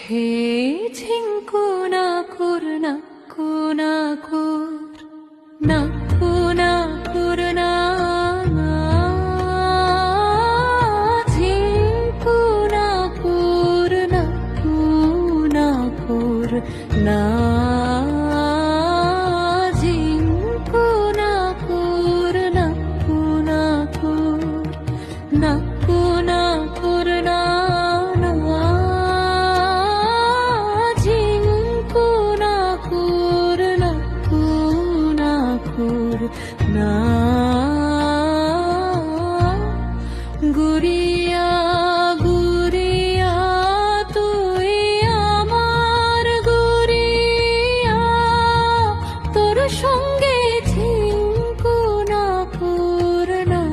হে ঝিঙ্কু নাকুর নাকু নাকুর নাকু নাকুর না ঝিঙ্কু নাকুর নাকু নাকুর না ঝিঙ্কু নাকুর নাকু নাকুর নাকু নাকুর না না গুড়িয়া গুড়িয়া তুই আমার গুড়িয়া তোর সঙ্গে ঝিঙ্কু না পুরনা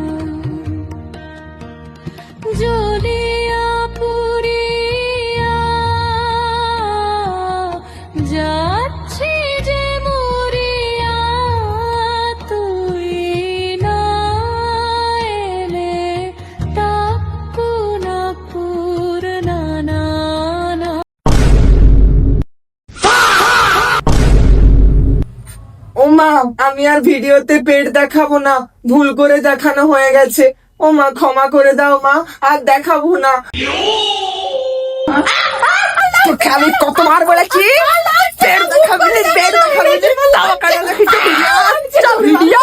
জ্বলিয়া পুরিয়া যাচ্ছি যে মরিয়া তুই না এলে টাকু না পুরনা না না। ও মা, আমি আর ভিডিওতে পেট দেখাবো না, ভুল করে দেখানো হয়ে গেছে। ও মা, ক্ষমা করে দাও মা, আর দেখাবো না। তোকে আমি কতবার বলেছি পেট দেখাবি না, পেট দেখাবি না, তাও কাজে দেখিতে ভিডিও